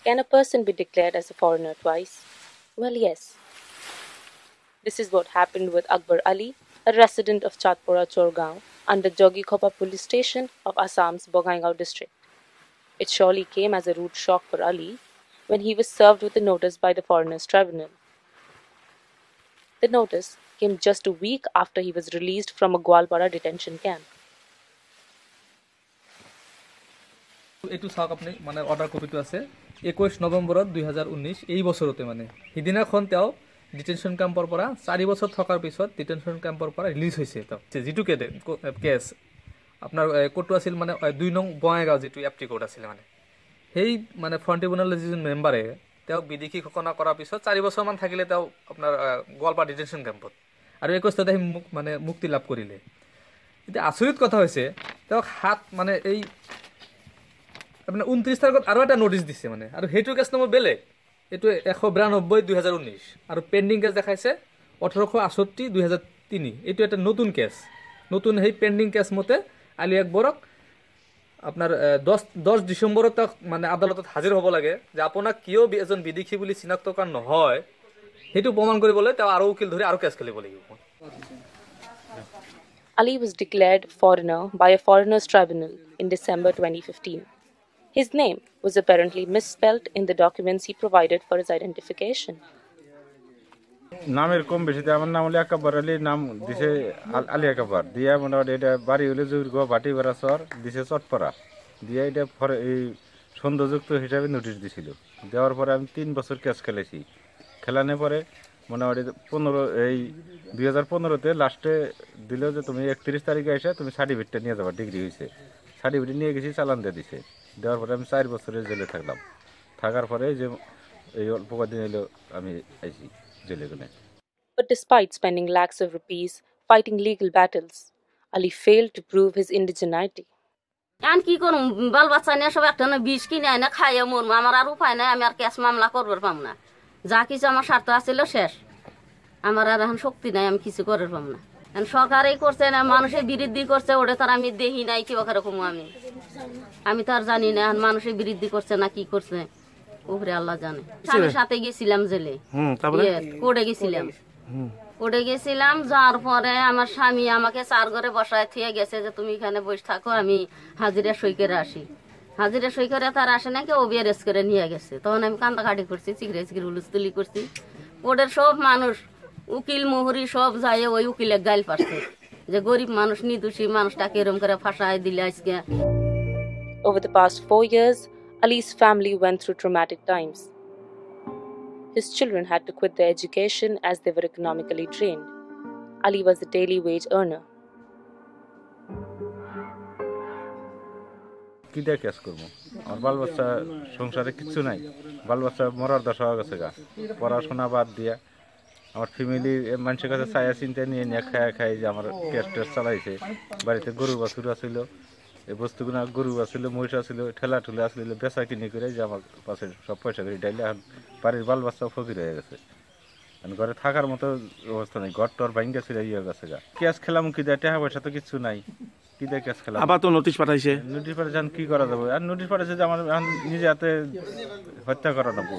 Can a person be declared as a foreigner twice? Well, yes. This is what happened with Akbar Ali, a resident of Chatpura Chorgaon, under Jogikhopa police station of Assam's Bongaigaon district. It surely came as a rude shock for Ali when he was served with a notice by the Foreigners Tribunal. The notice came just a week after he was released from a Gwalpara detention camp. এইটো চাওক আপুনি মানে order কপিটো আছে 21 নৱেম্বৰত 2019 এই বছৰতে মানে হিদিনাখন তেওঁ ডিটেনশন ক্যাম্পৰ পৰা 4 বছৰ থকাৰ পিছত ডিটেনশন ক্যাম্পৰ পৰা ৰিলিজ হৈছে তেওঁ যেটো কেছ আপোনাৰ কোটো আছিল মানে 2 নং বঙাইগাঁও যেটো এপটি কোড আছিল মানে সেই মানে ফ্ৰণ্ট ট্ৰিবিউনেলৰ যিজন মেম্বাৰে তেওঁ বিদেশী ঘোষণা কৰাৰ পিছত 4 বছৰ মান থাকিলে তেওঁ আপোনাৰ গোৱালপাৰা ডিটেনশন ক্যাম্পত আৰু 21 তাৰিখে মানে মুক্তি লাভ কৰিলে এটা আচৰিত কথা হৈছে তেওঁ হাত মানে এই আপনি 29 তাৰিখত আৰু এটা নোটিস দিছে মানে আৰু হেতু কেছ নম্বৰ বেলেগ এটো 192 2019 আৰু পেন্ডিং কেছ দেখাইছে 1868 2003 এটো এটা নতুন কেছ নতুন হেই পেন্ডিং কেছ মতে আলী আকবৰক আপনাৰ 10 ডিসেম্বৰত তক মানে আদালতত হাজিৰ হ'ব লাগে যে আপোনাক কিয় এজন বিদেশী বুলি চিনাক্তকৰণ নহয় হেতু প্ৰমাণ কৰিবলৈ তেওঁ আৰু উকিল ধৰি আৰু কেছ খেলিব লাগিব Ali was declared foreigner by a foreigners tribunal in December 2015. His name was apparently misspelt in the documents he provided for his identification. নাম এরকম বেশি আমার নাম হলো আকবর আলী নাম দিছে আলী আকবর দিয়া মোটামুটি এটা বাড়ি হলে জুর্গ বাটি বেড়াচর দিছে চটপড়া দিয়া এটা এই সন্দেহযুক্ত হিসাবে নোটিশ দিছিল দেওয়ার পরে আমি 3 বছর কেস খেলেছি খেলানোর পরে মোটামুটি 2015-তে লাস্টে দিল যে তুমি 31 তারিখে এসে তুমি সার্টিফিকেটটা নিয়ে যাবা ডিগ্রি হয়েছে সার্টিফিকেট নিয়ে গেছি চালান দিয়ে দিছে দেওয়ার পরে আমি 4 বছরের জেলে থাকলাম থাকার পরে যে এই অল্প কদিন এলো আমি আইছি জেলে গেলে But despite spending lakhs of rupees fighting legal battles, Ali failed to prove his indigeneity. আন কি করুম বাল বাচ্চা নিয়ে সব একটা না বিষ কিনে না খাইয়া মরবো আমার আর উপায় নাই আমি আর কেস মামলা করবার পাম না যা কিছু আমার স্বার্থ আছিল শেষ আমার আর এখন শক্তি নাই আমি কিছু করবার পাম না সরকারই করছে না মানুষের বিরুদ্ধে করছে ওটা তার আমি দেখি নাই কি রকম আমি তো আর জানি না মানুষের বিরুদ্ধে করছে না কি করছে উপরে আল্লাহ জানে স্বামীর সাথে গেছিলাম জেলে কোর্টে গেছিলাম যার পরে আমার স্বামী আমাকে 4 ঘরে বসায় থিয়ে গেছে যে তুমি এখানে বসে থাকো আমি হাজিরা সই করে আসি হাজিরা সই করে তার আসে নাকি ও বিয়ারেস করে নিয়ে গেছে তখন আমি কান্দাকাটি করছি চিগড়ে হুলুস্তুলি করছি কোর্টের সব মানুষ উকিল মোহরি সব যায় ওই উকিলের গাইল পাচ্ছে যে গরিব মানুষ নির্দোষী মানুষটাকে এরকম করে ফাঁসায় দিলে আজকে Over the past 4 years, Ali's family went through traumatic times. His children had to quit their education as they were economically drained. Ali was a daily wage earner. কি দিয়ে কেস করবো আমার বাল বাচ্চা সংসারে কিছু নাই বাল বাচ্চা মরার দশা হয়ে গেছে গা পড়াশোনা বাদ দিয়া আমার ফ্যামিলির মানুষের কাছে ছায়া চিন্তা নিয়ে নিয়ে খাই যে আমার কেস টেস চালাইছে বাড়িতে গরু বাছুর আছিল এই বস্তুগুলো গরু আছিল মহিষ আছিল ঠেলা ঠুলা আসলে বেচা কিনি করে যে আমার পাশে সব পয়সা করে ডাইলে এখন বাড়ির বাল বাচ্চা ফকির হয়ে গেছে ঘরে থাকার মতো অবস্থা নেই ঘর টর ভাঙ্গা ছিল ইয়ে গেছে গা কেস খেলাম কি দেয় টাকা পয়সা তো কিছু নাই কি দেয় কেস খেলাম আবার তো নোটিশ পাঠাইছে নোটিশ পাঠাইছে কি করা যাবে আর নোটিশ পাঠাইছে যে আমার নিজে হাতে হত্যা করা নেবো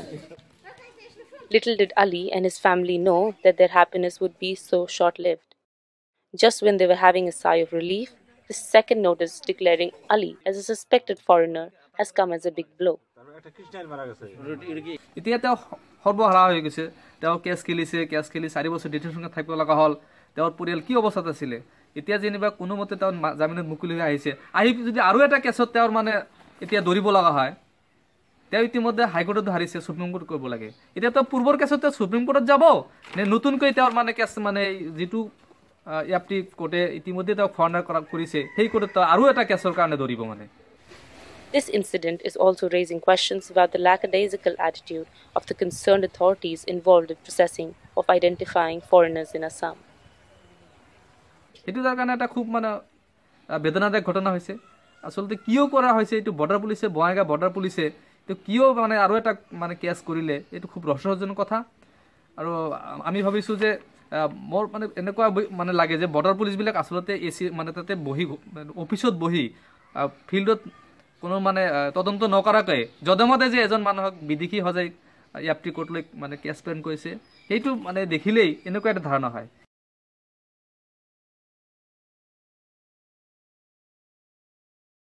Little did Ali and his family know that their happiness would be so short-lived. Just when they were having a sigh of relief, the second notice declaring Ali as a suspected foreigner has come as a big blow. এতিয়া তেওঁ সৰ্বহাৰা হৈ গৈছে তেওঁ cash খেলি 4 বছৰ ডিটেনশ্যনত থাকিব লগা হ'ল তেওঁৰ পৰিয়াল কি অৱস্থাত আছিলে এতিয়া যেনিবা কোনোমতে তেওঁ জামিনত মুকলি হৈ আহিছে আহি যদি আৰু এটা কেছত তেওঁৰ মানে এতিয়া দৌৰিব লগা হয় তেওঁ ইতিমধ্যে হাইকোৰ্টত হাৰিছে সুপ্ৰিম কোৰ্ট কৰিব লাগে এতিয়া তেওঁ পূৰ্বৰ কেছত তেওঁ সুপ্ৰিম কোৰ্টত যাব নে নতুনকৈ তেওঁৰ মানে কেছ মানে যেটো এপটি কোৰ্টে ইতিমধ্যে তেওঁ ফৰেনাৰ কৰিছে সেই কোৰ্টত আৰু এটা কেছৰ কাৰণে দৌৰিব মানে This incident is also raising questions about the lackadaisical attitude of the concerned authorities involved in processing of identifying foreigners in Assam. এটো তাৰ কাৰণে এটা খুব মানে বেদনাদায়ক ঘটনা হৈছে আসলতে কিয় কৰা হৈছে এটো বৰ্ডাৰ পুলিচে বঙাইগাঁও বৰ্ডাৰ পুলিচে তো কিয় মানে আৰু এটা মানে কেছ কৰিলে এটো খুব ৰহস্যজনক কথা আৰু আমি ভাবিছো যে মোৰ মানে এনেকুৱা মানে লাগে যে বৰ্ডাৰ পুলিচ বিলাক আসলতে এসি মানে তাতে বহি অফিসত বহি ফিল্ডত কোনো মানে তদন্ত নকৰাকৈ যধমতে যে এজন মানুহক বিদেশী সজাই ইয়াপ্তি কোৰ্টলৈ মানে কেছ প্লেন কৰিছে সেইটো মানে দেখিলেই এনেকুৱা এটা ধাৰণা হয়